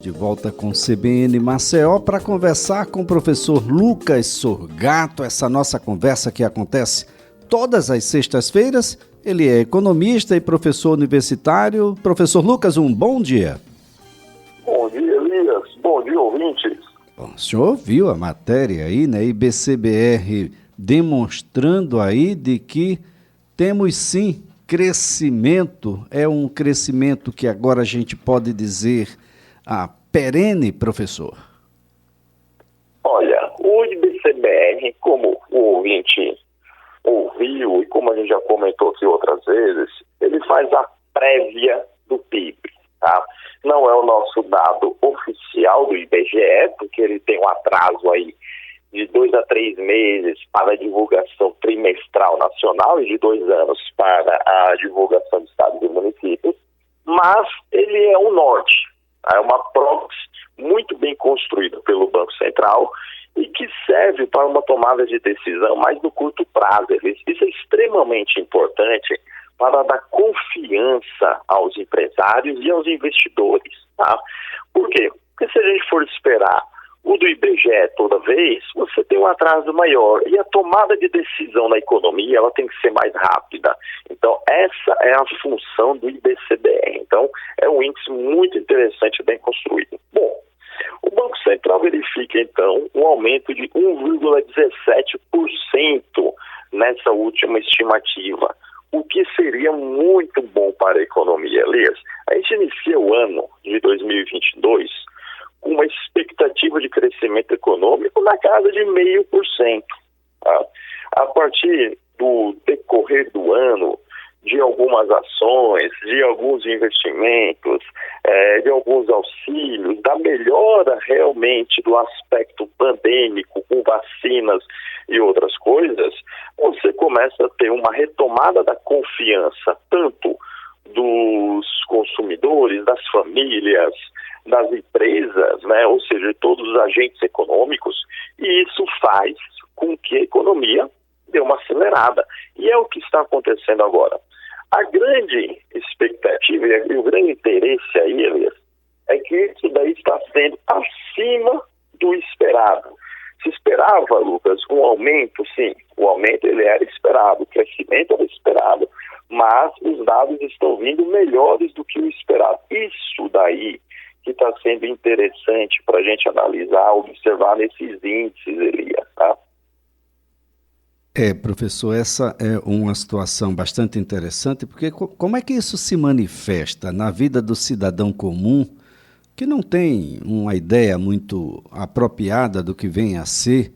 De volta com o CBN Maceió para conversar com o professor Lucas Sorgato. Essa nossa conversa que acontece todas as sextas-feiras. Ele é economista e professor universitário. Professor Lucas, um bom dia. Bom dia, Elias. Bom dia, ouvintes. Bom, o senhor viu a matéria aí, né? IBCBR demonstrando aí de que temos sim crescimento. É um crescimento que agora a gente pode dizer perene, professor? Olha, o IBCBR, como o ouvinte ouviu e como a gente já comentou aqui outras vezes, ele faz a prévia do PIB, tá? Não é o nosso dado oficial do IBGE, porque ele tem um atraso aí de 2 a 3 meses para a divulgação trimestral nacional e de 2 anos para a divulgação do estado e do município, mas ele é um norte. É uma proxy muito bem construída pelo Banco Central e que serve para uma tomada de decisão mais no curto prazo. Isso é extremamente importante para dar confiança aos empresários e aos investidores. Tá? Por quê? Porque se a gente for esperar o do IBGE toda vez, você tem um atraso maior. E a tomada de decisão na economia, ela tem que ser mais rápida. Então, essa é a função do IBCBR. Então, é um índice muito interessante, bem construído. Bom, o Banco Central verifica, então, um aumento de 1,17% nessa última estimativa, o que seria muito bom para a economia. Elias, a gente inicia o ano de 2022 com uma expectativa de crescimento econômico na casa de 0,5%. Tá? A partir do decorrer do ano, de algumas ações, de alguns investimentos, de alguns auxílios, da melhora realmente do aspecto pandêmico, com vacinas e outras coisas, você começa a ter uma retomada da confiança, tanto dos consumidores, das famílias, das empresas, né? Ou seja, de todos os agentes econômicos, e isso faz com que a economia dê uma acelerada. E é o que está acontecendo agora. A grande expectativa e o grande interesse aí, Elias, é que isso daí está sendo acima do esperado. Se esperava, Lucas, um aumento, sim, o aumento ele era esperado, o crescimento era esperado, mas os dados estão vindo melhores do que o esperado. Isso daí que está sendo interessante para a gente analisar, observar nesses índices, Elias, tá? Professor, essa é uma situação bastante interessante, porque como é que isso se manifesta na vida do cidadão comum, que não tem uma ideia muito apropriada do que vem a ser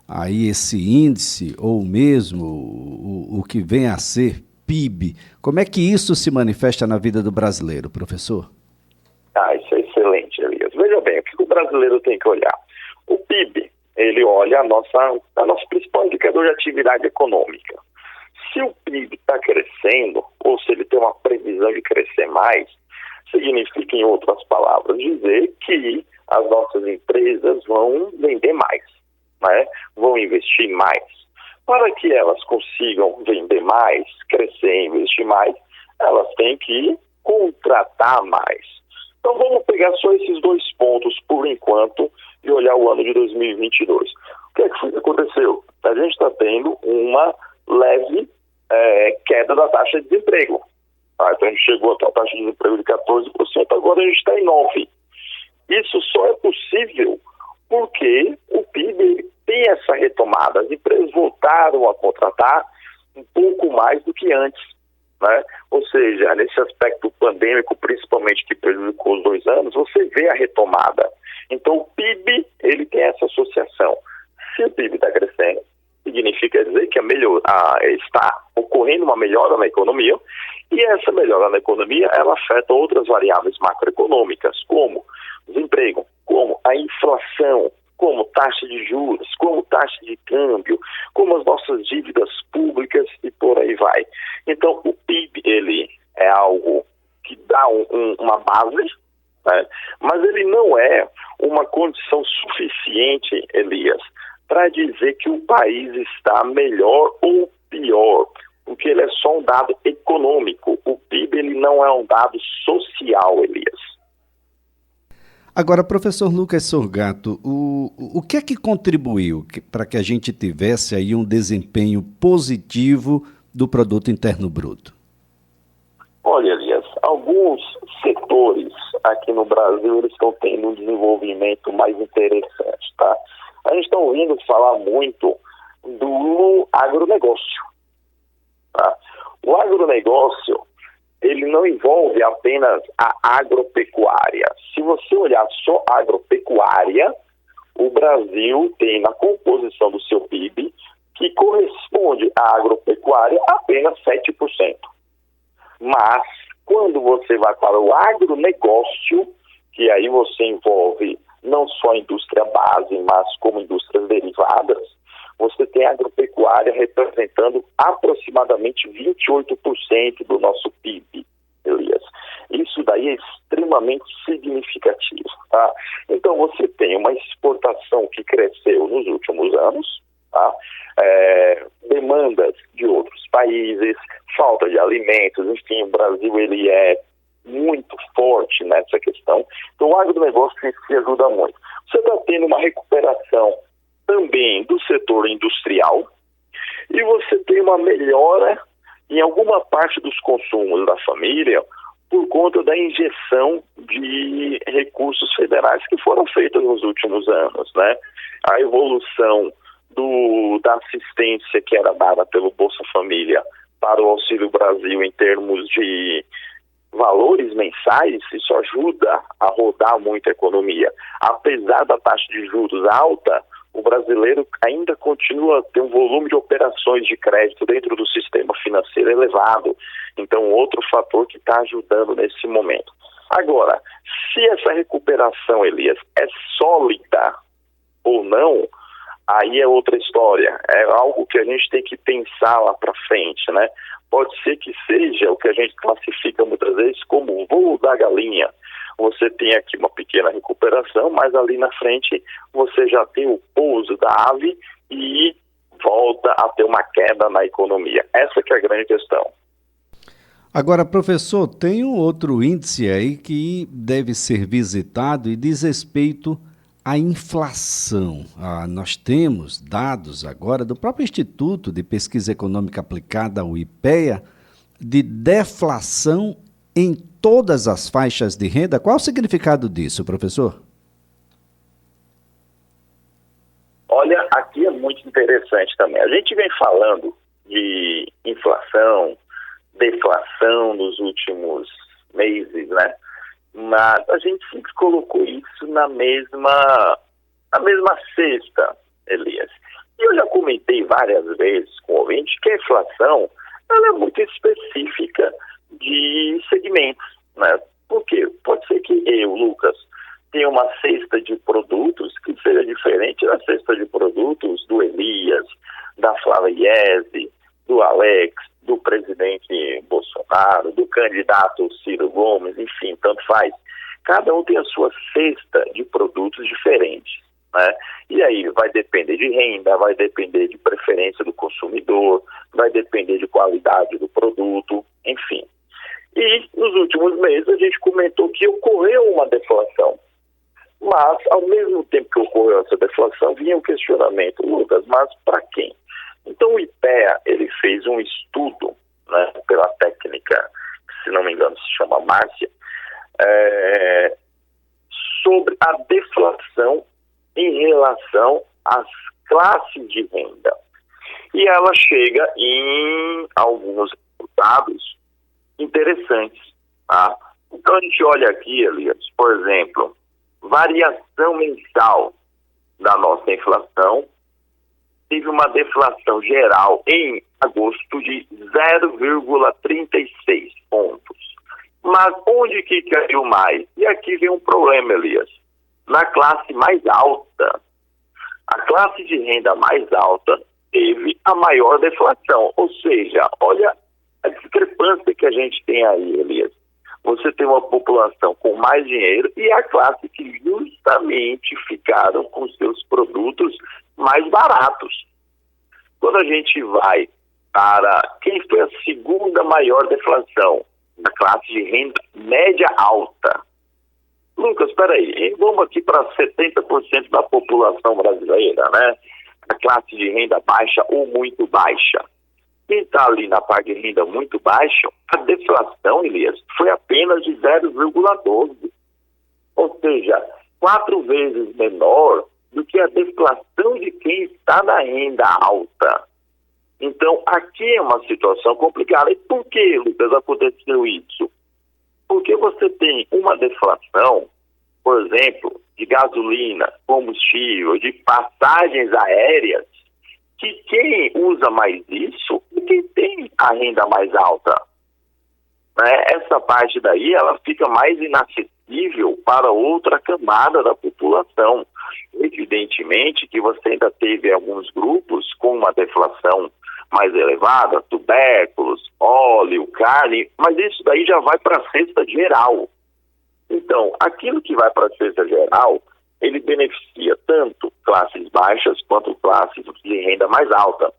aí esse índice, ou mesmo o que vem a ser PIB? Como é que isso se manifesta na vida do brasileiro, professor? Isso é excelente, Elias. Veja bem, o que o brasileiro tem que olhar? O PIB, ele olha a nosso principal indicador de atividade econômica. Se o PIB está crescendo, ou se ele tem uma previsão de crescer mais, significa, em outras palavras, dizer que as nossas empresas vão vender mais, né? Vão investir mais. Para que elas consigam vender mais, crescer e investir mais, elas têm que contratar mais. Então vamos pegar só esses 2 pontos por enquanto e olhar o ano de 2022. O que é que foi que aconteceu? A gente está tendo uma leve queda da taxa de desemprego. Então a gente chegou a taxa de desemprego de 14%, agora a gente está em 9%. Isso só é possível porque o PIB tem essa retomada. As empresas voltaram a contratar um pouco mais do que antes. Né? Ou seja, nesse aspecto pandêmico, principalmente que prejudicou os 2 anos, você vê a retomada. Então o PIB, ele tem essa associação. Se o PIB está crescendo, significa dizer que está ocorrendo uma melhora na economia, e essa melhora na economia, ela afeta outras variáveis macroeconômicas, como desemprego, como a inflação, como taxa de juros, como taxa de câmbio, como as nossas dívidas públicas e por aí vai. Então, o PIB, ele é algo que dá uma base, né? Mas ele não é uma condição suficiente, Elias, para dizer que o país está melhor ou pior, porque ele é só um dado econômico. O PIB ele não é um dado social, Elias. Agora, professor Lucas Sorgato, o que é que contribuiu para que a gente tivesse aí um desempenho positivo do produto interno bruto? Olha, Elias, alguns setores aqui no Brasil eles estão tendo um desenvolvimento mais interessante, tá? A gente está ouvindo falar muito do agronegócio, tá? O agronegócio, ele não envolve apenas a agropecuária. Se você olhar só a agropecuária, o Brasil tem na composição do seu PIB, que corresponde à agropecuária, apenas 7%. Mas, quando você vai para o agronegócio, que aí você envolve não só a indústria base, mas como indústrias derivadas, você tem a agropecuária representando aproximadamente 28% do nosso PIB, Elias. Isso daí é extremamente significativo, tá? Então você tem uma exportação que cresceu nos últimos anos, tá? Demandas de outros países, falta de alimentos, enfim, o Brasil ele é muito forte nessa questão. Então o agronegócio se ajuda muito. Você está tendo uma recuperação também do setor industrial e você tem uma melhora em alguma parte dos consumos da família por conta da injeção de recursos federais que foram feitos nos últimos anos, né? A evolução da assistência que era dada pelo Bolsa Família para o Auxílio Brasil em termos de valores mensais, isso ajuda a rodar muito a economia. Apesar da taxa de juros alta, o brasileiro ainda continua a ter um volume de operações de crédito dentro do sistema financeiro elevado. Então, outro fator que está ajudando nesse momento. Agora, se essa recuperação, Elias, é sólida ou não, aí é outra história. É algo que a gente tem que pensar lá para frente, né? Pode ser que seja o que a gente classifica muitas vezes como o voo da galinha. Você tem aqui uma pequena recuperação, mas ali na frente você já tem o pouso da ave e volta a ter uma queda na economia. Essa que é a grande questão. Agora, professor, tem um outro índice aí que deve ser visitado e diz respeito à inflação. Nós temos dados agora do próprio Instituto de Pesquisa Econômica Aplicada, o IPEA, de deflação em todas as faixas de renda. Qual o significado disso, professor? Olha, aqui é muito interessante também. A gente vem falando de inflação, deflação nos últimos meses, né? Mas a gente sempre colocou isso na mesma cesta, Elias. E eu já comentei várias vezes com o ouvinte que a inflação ela é muito específica de segmentos, né? Porque pode ser que eu, Lucas, tenha uma cesta de produtos que seja diferente da cesta de produtos do Elias, da Flávia Iese, do Alex, do presidente Bolsonaro, do candidato Ciro Gomes, enfim, tanto faz. Cada um tem a sua cesta de produtos diferentes, né? E aí vai depender de renda, vai depender de preferência do consumidor, vai depender de qualidade do produto, enfim. E nos últimos meses a gente comentou que ocorreu uma deflação. Mas, ao mesmo tempo que ocorreu essa deflação, vinha o questionamento, Lucas, mas para quem? Então o IPEA, ele fez um estudo, né, pela técnica, que se não me engano se chama Márcia, sobre a deflação em relação às classes de renda. E ela chega em alguns resultados interessantes, tá? Então a gente olha aqui, Elias, por exemplo, variação mensal da nossa inflação, teve uma deflação geral em agosto de 0,36 pontos. Mas onde que caiu mais? E aqui vem um problema, Elias. Na classe mais alta, a classe de renda mais alta teve a maior deflação. Ou seja, olha a discrepância que a gente tem aí, Elias. Você tem uma população com mais dinheiro e a classe que justamente ficaram com seus produtos mais baratos. Quando a gente vai para quem foi a segunda maior deflação, na classe de renda média alta, Lucas, peraí, vamos aqui para 70% da população brasileira, né? A classe de renda baixa ou muito baixa. Quem está ali na parte de renda muito baixa, a deflação, Elias, foi apenas de 0,12. Ou seja, 4 vezes menor do que a deflação de quem está na renda alta. Então, aqui é uma situação complicada. E por que, Lucas, aconteceu isso? Porque você tem uma deflação, por exemplo, de gasolina, combustível, de passagens aéreas, que quem usa mais isso é quem tem a renda mais alta. Né? Essa parte daí, ela fica mais inacessível para outra camada da população. Evidentemente que você ainda teve alguns grupos com uma deflação mais elevada, tubérculos, óleo, carne, mas isso daí já vai para a cesta geral. Então, aquilo que vai para a cesta geral, ele beneficia tanto classes baixas quanto classes de renda mais alta.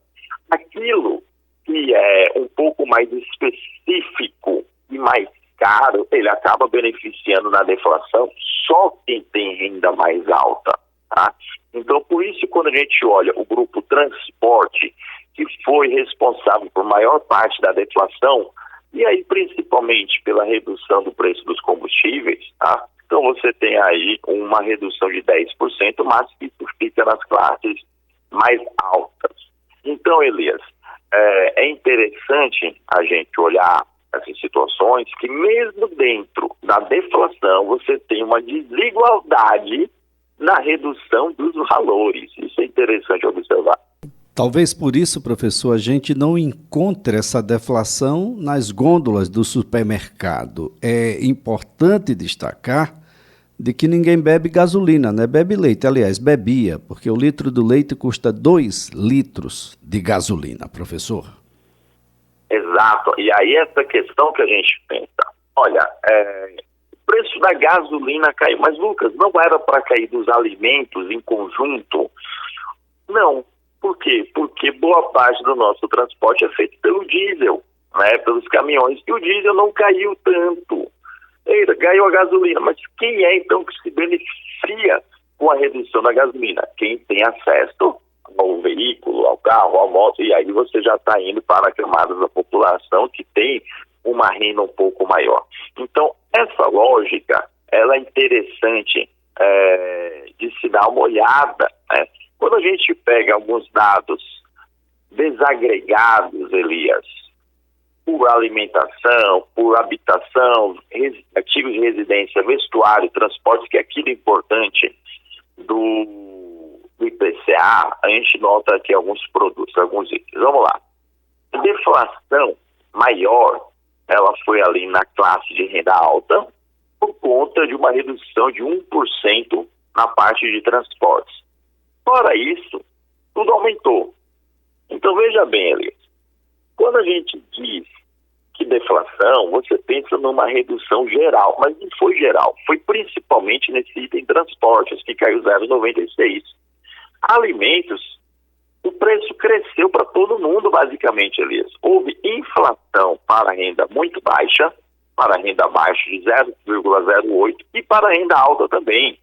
Aquilo que é um pouco mais específico e mais caro, ele acaba beneficiando na deflação só quem tem renda mais alta. Tá? Então, por isso, quando a gente olha o grupo transporte, que foi responsável por maior parte da deflação, e aí principalmente pela redução do preço dos combustíveis, tá? Então você tem aí uma redução de 10%, mas que isso fica nas classes mais altas. Então, Elias, é interessante a gente olhar essas situações que mesmo dentro da deflação você tem uma desigualdade na redução dos valores. Isso é interessante observar. Talvez por isso, professor, a gente não encontre essa deflação nas gôndolas do supermercado. É importante destacar de que ninguém bebe gasolina, né? Bebe leite. Aliás, bebia, porque o litro do leite custa 2 litros de gasolina, professor. Exato. E aí essa questão que a gente pensa. Olha, o preço da gasolina caiu. Mas, Lucas, não era para cair dos alimentos em conjunto? Não. Por quê? Porque boa parte do nosso transporte é feito pelo diesel, né? Pelos caminhões. E o diesel não caiu tanto. Eita, caiu a gasolina. Mas quem é, então, que se beneficia com a redução da gasolina? Quem tem acesso ao veículo, ao carro, à moto. E aí você já está indo para camadas da população que tem uma renda um pouco maior. Então, essa lógica, ela é interessante de se dar uma olhada, né? Quando a gente pega alguns dados desagregados, Elias, por alimentação, por habitação, artigos de residência, vestuário, transporte, que é aquilo importante do IPCA, a gente nota aqui alguns produtos, alguns itens. Vamos lá. A deflação maior, ela foi ali na classe de renda alta, por conta de uma redução de 1% na parte de transportes. Fora isso, tudo aumentou. Então, veja bem, Elias, quando a gente diz que deflação, você pensa numa redução geral, mas não foi geral, foi principalmente nesse item transportes, que caiu 0,96. Alimentos, o preço cresceu para todo mundo, basicamente, Elias. Houve inflação para a renda muito baixa, para a renda baixa de 0,08 e para a renda alta também.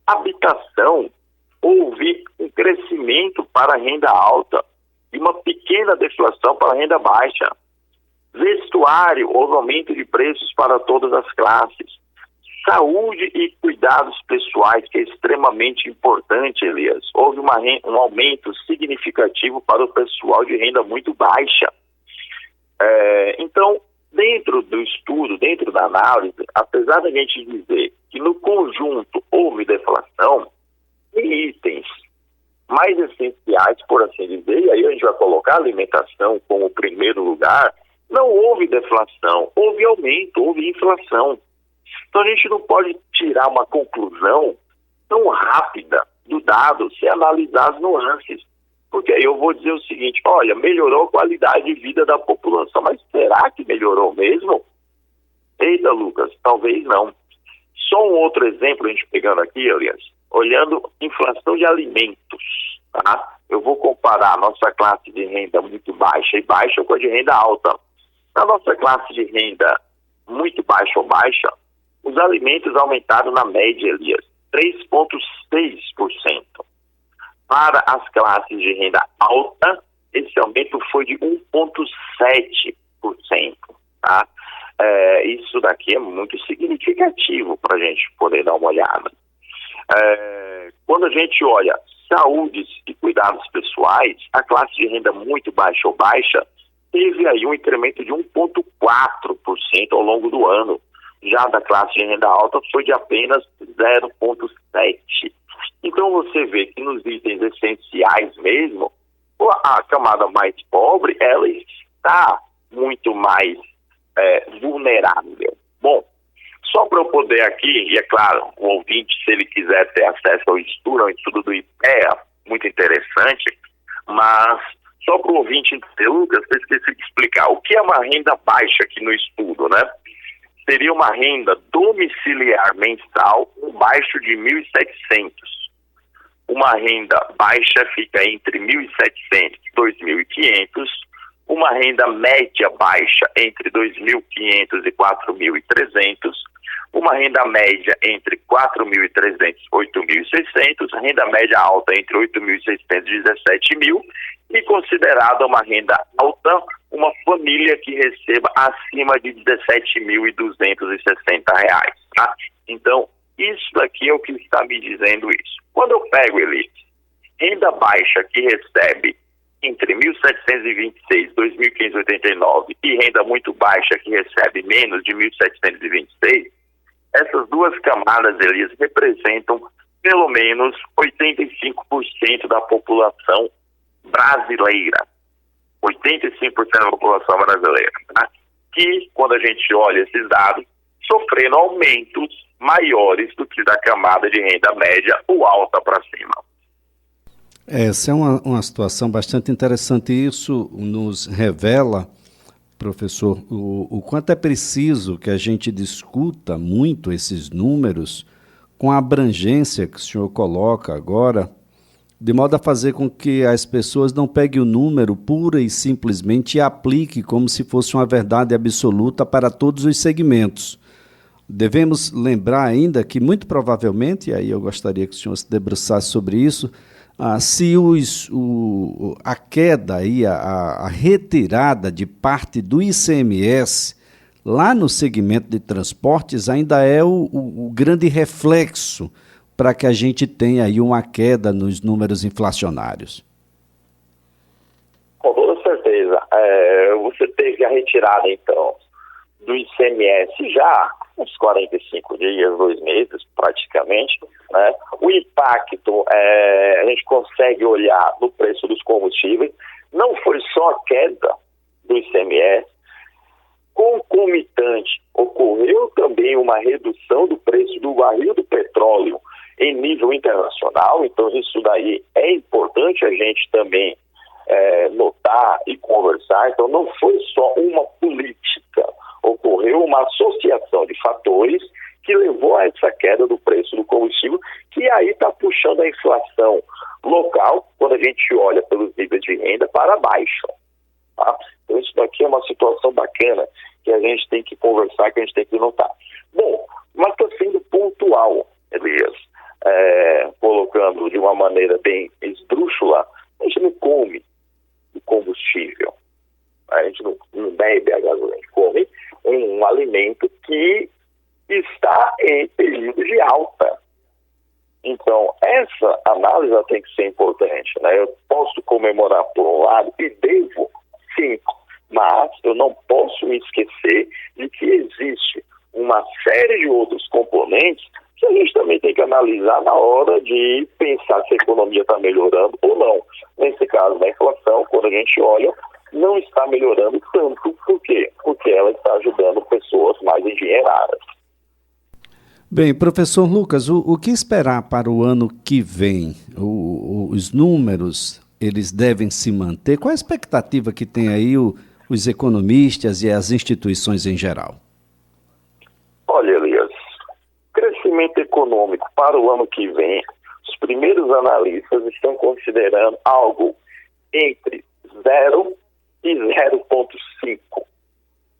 Habitação, houve um crescimento para a renda alta e uma pequena deflação para a renda baixa. Vestuário, houve aumento de preços para todas as classes. Saúde e cuidados pessoais, que é extremamente importante, Elias. Houve um aumento significativo para o pessoal de renda muito baixa. Então, dentro do estudo, dentro da análise, apesar da gente dizer que no conjunto houve deflação, em itens mais essenciais, por assim dizer, e aí a gente vai colocar a alimentação como primeiro lugar, não houve deflação, houve aumento, houve inflação. Então a gente não pode tirar uma conclusão tão rápida do dado se analisar as nuances. Porque aí eu vou dizer o seguinte, olha, melhorou a qualidade de vida da população, mas será que melhorou mesmo? Eita, Lucas, talvez não. Só um outro exemplo, a gente pegando aqui, aliás, olhando inflação de alimentos, tá? Eu vou comparar a nossa classe de renda muito baixa e baixa com a de renda alta. Na nossa classe de renda muito baixa ou baixa, Os alimentos aumentaram na média, Elias, 3,6%. Para as classes de renda alta, esse aumento foi de 1,7%. Tá? Isso daqui é muito significativo para a gente poder dar uma olhada. Quando a gente olha saúde e cuidados pessoais, a classe de renda muito baixa ou baixa teve aí um incremento de 1,4% ao longo do ano. Já da classe de renda alta foi de apenas 0,7%. Então você vê que nos itens essenciais mesmo, a camada mais pobre, ela está muito mais vulnerável. Bom, só para eu poder aqui, e é claro, o ouvinte, se ele quiser ter acesso ao estudo, do IPEA, muito interessante, mas só para o ouvinte entender, Lucas, eu esqueci de explicar o que é uma renda baixa aqui no estudo, né? Seria uma renda domiciliar mensal abaixo de 1.700. Uma renda baixa fica entre 1.700 e 2.500. Uma renda média baixa entre 2.500 e 4.300. Uma renda média entre 4.300 e 8.600. Renda média alta entre 8.600 e 17.000. E considerada uma renda alta, uma família que receba acima de R$ 17.260. Tá? Então, isso daqui é o que está me dizendo isso. Quando eu pego, Elite, renda baixa que recebe entre 1.726 e 2.589 e renda muito baixa que recebe menos de 1.726, essas duas camadas, eles representam pelo menos 85% da população brasileira. 85% da população brasileira. Tá? Que, quando a gente olha esses dados, sofrendo aumentos maiores do que da camada de renda média ou alta para cima. Essa é uma situação bastante interessante. Isso nos revela, professor, o quanto é preciso que a gente discuta muito esses números com a abrangência que o senhor coloca agora, de modo a fazer com que as pessoas não peguem o número pura e simplesmente e apliquem como se fosse uma verdade absoluta para todos os segmentos. Devemos lembrar ainda que, muito provavelmente, e aí eu gostaria que o senhor se debruçasse sobre isso, se a queda, aí, a retirada de parte do ICMS lá no segmento de transportes ainda é o grande reflexo para que a gente tenha aí uma queda nos números inflacionários. Com toda certeza. Você teve a retirada, então, do ICMS já uns 45 dias, 2 meses, praticamente, né? O impacto, a gente consegue olhar no preço dos combustíveis, não foi só a queda do ICMS, concomitante, ocorreu também uma redução do preço do barril do petróleo em nível internacional, então isso daí é importante a gente também notar e conversar. Então não foi só uma política, ocorreu uma associação de fatores que levou a essa queda do preço do combustível, que aí está puxando a inflação local, quando a gente olha pelos níveis de renda, para baixo. Tá? Então isso daqui é uma situação bacana que a gente tem que conversar, que a gente tem que notar. Bom, mas está sendo pontual, Elias, colocando de uma maneira bem esdrúxula, a gente não come o combustível, a gente não bebe a gasolina, a gente come um alimento que está em período de alta. Então, essa análise tem que ser importante, né? Eu posso comemorar por um lado e devo, sim, mas eu não posso me esquecer de que existe uma série de outros componentes que a gente também tem que analisar na hora de pensar se a economia está melhorando ou não. Nesse caso da inflação, quando a gente olha, não está melhorando tanto. Por quê? Porque ela está ajudando pessoas mais endinheiradas. Bem, professor Lucas, o que esperar para o ano que vem? Os números, eles devem se manter? Qual a expectativa que tem aí os economistas e as instituições em geral? Olha, Elias, crescimento econômico para o ano que vem, os primeiros analistas estão considerando algo entre 0 e 0,5.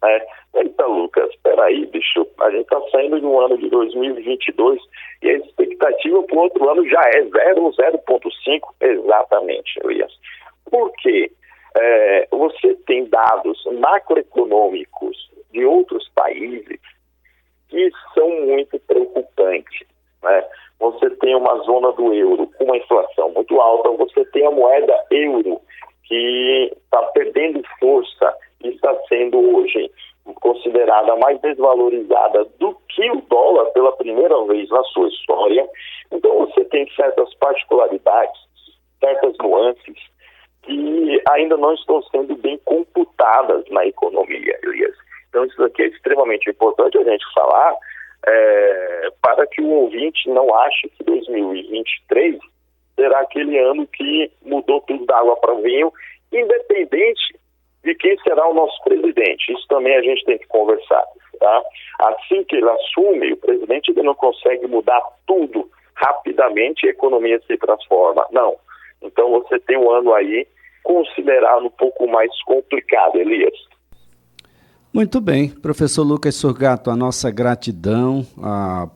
né? Eita, Lucas, peraí, bicho, a gente está saindo de um ano de 2022 e a expectativa para o outro ano já é 0,5 exatamente, Elias. Por quê? Você tem dados macroeconômicos de outros países que são muito preocupantes, né? Você tem uma zona do euro com uma inflação muito alta, você tem a moeda euro que está perdendo força e está sendo hoje considerada mais desvalorizada do que o dólar pela primeira vez na sua história. Então você tem certas particularidades, certas nuances que ainda não estão sendo bem computadas na economia, Elias. Então isso aqui é extremamente importante a gente falar para que o ouvinte não ache que 2023 será aquele ano que mudou tudo da água para o vinho, independente de quem será o nosso presidente. Isso também a gente tem que conversar, tá? Assim que ele assume, o presidente ainda não consegue mudar tudo rapidamente e a economia se transforma. Não. Então você tem um ano aí considerado um pouco mais complicado, Elias. Muito bem, professor Lucas Sorgato, a nossa gratidão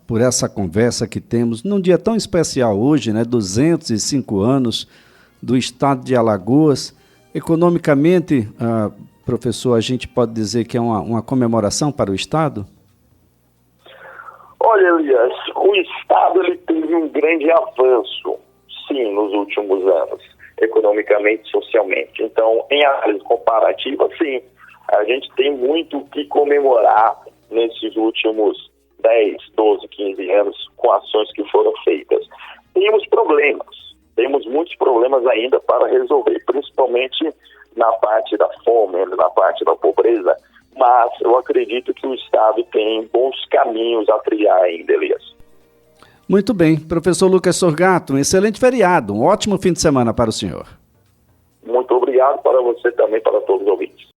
por essa conversa que temos num dia tão especial hoje, né? 205 anos do estado de Alagoas. Economicamente, professor, a gente pode dizer que é uma comemoração para o estado? Olha, Elias, o estado ele teve um grande avanço, sim, nos últimos anos, economicamente e socialmente. Então, em análise comparativa, sim, a gente tem muito o que comemorar nesses últimos 10, 12, 15 anos com ações que foram feitas. Temos muitos problemas ainda para resolver, principalmente na parte da fome, na parte da pobreza, mas eu acredito que o Estado tem bons caminhos a trilhar ainda, Elias. Muito bem. Professor Lucas Sorgato, um excelente feriado, um ótimo fim de semana para o senhor. Muito obrigado para você também, para todos os ouvintes.